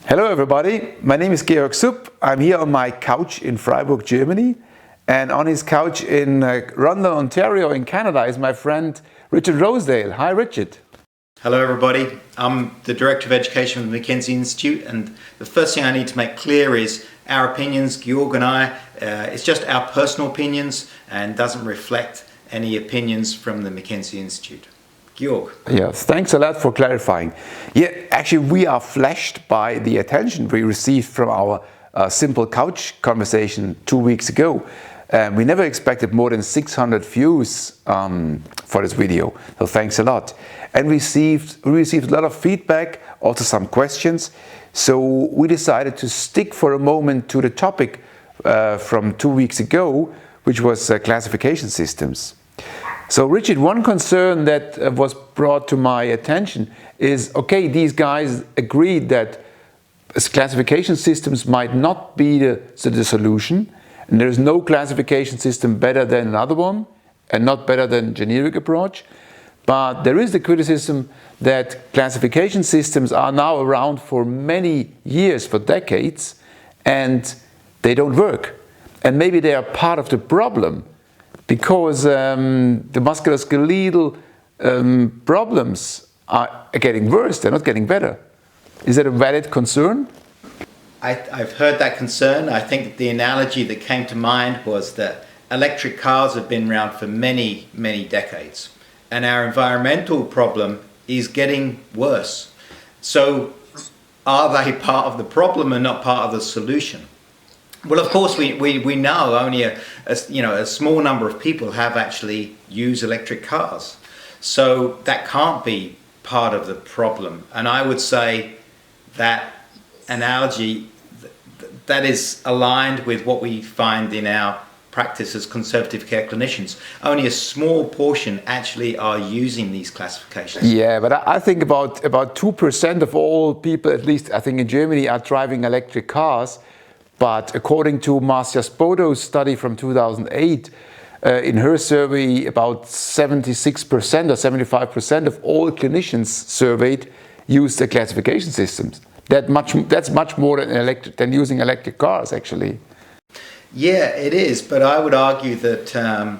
Hello everybody, my name is Georg. I'm here on my couch in Freiburg, Germany, and on his couch in London, Ontario in Canada is my friend Richard Rosedale. Hi Richard. Hello everybody, I'm the Director of Education of the McKenzie Institute, and the first thing I need to make clear is our opinions, Georg and I, it's just our personal opinions and doesn't reflect any opinions from the McKenzie Institute. Georg. Yes, thanks a lot for clarifying. Yeah, actually we are flashed by the attention we received from our simple couch conversation 2 weeks ago. We never expected more than 600 views for this video, so thanks a lot. And we received a lot of feedback, also some questions, so we decided to stick for a moment to the topic from 2 weeks ago, which was classification systems. So Richard, one concern that was brought to my attention is, okay, these guys agreed that classification systems might not be the solution, and there is no classification system better than another one, and not better than generic approach. But there is the criticism that classification systems are now around for many years, for decades, and they don't work. And maybe they are part of the problem, because the musculoskeletal problems are getting worse, they're not getting better. Is that a valid concern? I've heard that concern. I think the analogy that came to mind was that electric cars have been around for many, many decades, and our environmental problem is getting worse. So are they part of the problem and not part of the solution? Well, of course, we know only a small number of people have actually used electric cars. So that can't be part of the problem. And I would say that analogy, that is aligned with what we find in our practice as conservative care clinicians. Only a small portion actually are using these classifications. Yeah, but I think about 2% of all people, at least I think in Germany, are driving electric cars. But according to Marcia Spodo's study from 2008, in her survey, about 76% or 75% of all clinicians surveyed use the classification systems. That's much more than using electric cars, actually. Yeah, it is. But I would argue that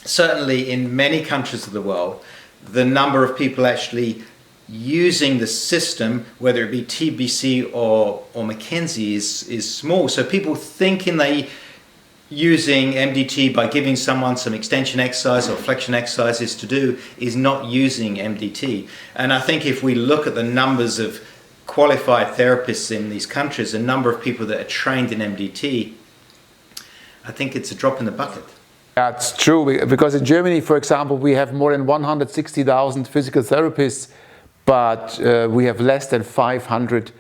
certainly in many countries of the world, the number of people actually using the system, whether it be TBC or McKenzie, is small. So people thinking they using MDT by giving someone some extension exercise or flexion exercises to do is not using MDT. And I think if we look at the numbers of qualified therapists in these countries, the number of people that are trained in MDT, I think it's a drop in the bucket. That's true, because in Germany, for example, we have more than 160,000 physical therapists, but we have less than 500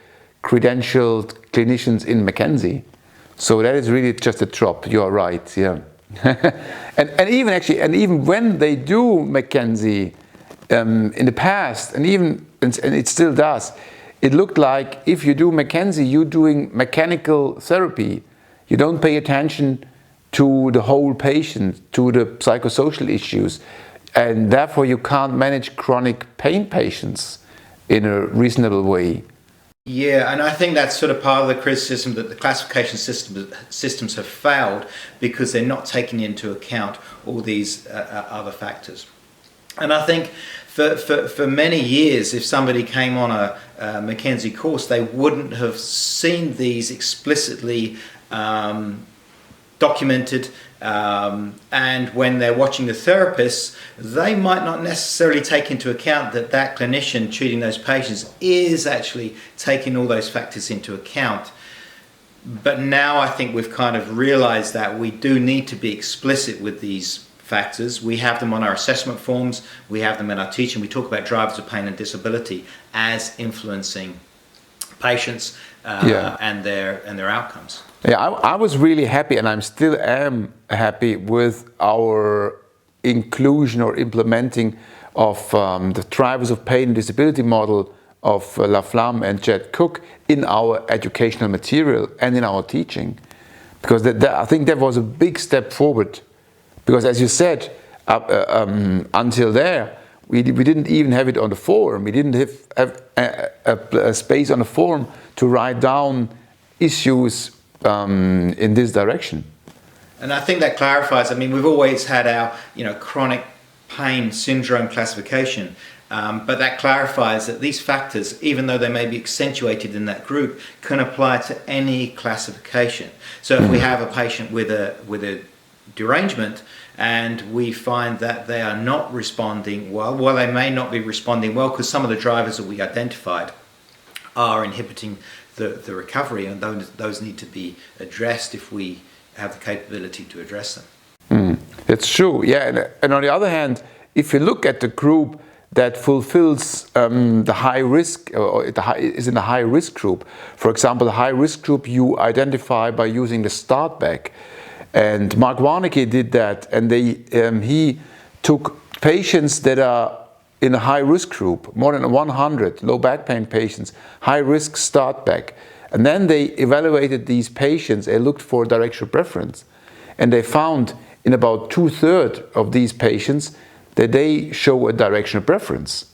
credentialed clinicians in McKenzie. So that is really just a drop. You are right, yeah. and even when they do McKenzie in the past, and it still does, it looked like if you do McKenzie, you're doing mechanical therapy. You don't pay attention to the whole patient, to the psychosocial issues. And therefore you can't manage chronic pain patients in a reasonable way. Yeah, and I think that's sort of part of the criticism that the classification systems have failed because they're not taking into account all these other factors. And I think for many years, if somebody came on a McKenzie course, they wouldn't have seen these explicitly documented, and when they're watching the therapists, they might not necessarily take into account that clinician treating those patients is actually taking all those factors into account. But now I think we've kind of realized that we do need to be explicit with these factors. We have them on our assessment forms, we have them in our teaching. We talk about drivers of pain and disability as influencing patients and their outcomes. Yeah, I was really happy, and I still am happy with our inclusion or implementing of the drivers of pain and disability model of Laflamme and Jed Cook in our educational material and in our teaching. Because I think that was a big step forward. Because as you said, until there, We didn't even have it on the forum. We didn't have a space on the forum to write down issues in this direction. And I think that clarifies. I mean, we've always had our, chronic pain syndrome classification, but that clarifies that these factors, even though they may be accentuated in that group, can apply to any classification. So if we have a patient with a derangement and we find that they are not responding well, they may not be responding well because some of the drivers that we identified are inhibiting the recovery, and those need to be addressed if we have the capability to address them. That's true, yeah. And on the other hand, if you look at the group that fulfills the high risk, or is in the high risk group, for example, the high risk group you identify by using the STarTBack. And Mark Warnecke did that, and he took patients that are in a high risk group, more than 100 low back pain patients, high risk STarTBack. And then they evaluated these patients, they looked for directional preference, and they found in about 2/3 of these patients that they show a directional preference.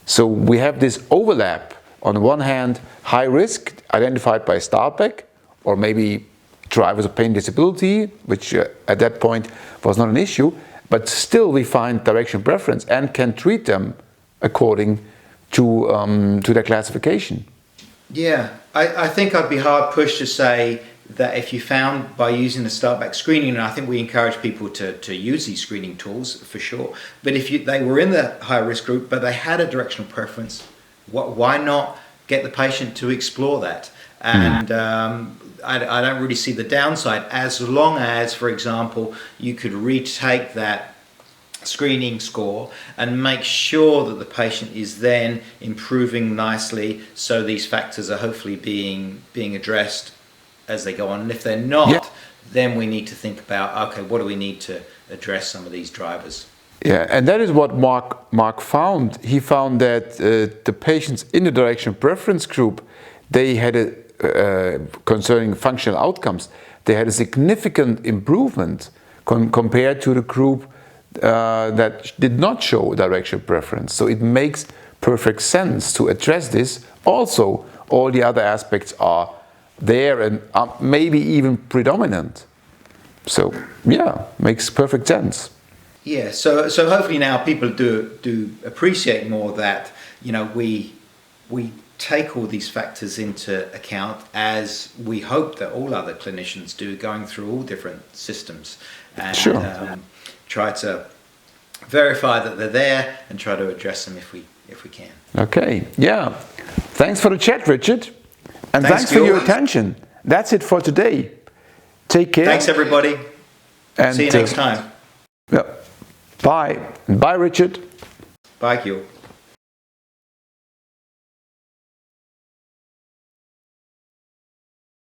So we have this overlap. On the one hand, high risk identified by STarTBack, or maybe drivers of pain disability, which at that point was not an issue, but still we find direction preference and can treat them according to their classification. Yeah, I think I'd be hard pushed to say that if you found by using the STarTBack screening, and I think we encourage people to use these screening tools for sure, but if they were in the high risk group but they had a directional preference, why not get the patient to explore that? And I don't really see the downside, as long as, for example, you could retake that screening score and make sure that the patient is then improving nicely, so these factors are hopefully being addressed as they go on. And if they're not, then we need to think about, okay, what do we need to address some of these drivers? Yeah, and that is what Mark found. He found that the patients in the directional preference group, they had concerning functional outcomes, they had a significant improvement compared to the group that did not show directional preference. So it makes perfect sense to address this. Also, all the other aspects are there and are maybe even predominant. So yeah, makes perfect sense. Yeah, so hopefully now people do appreciate more that we take all these factors into account, as we hope that all other clinicians do, going through all different systems, and try to verify that they're there and try to address them if we can. Okay, yeah. Thanks for the chat, Richard. And thanks for your attention. That's it for today. Take care. Thanks, everybody. And see you next time. Yeah. Bye. Bye, Richard. Bye, Georg.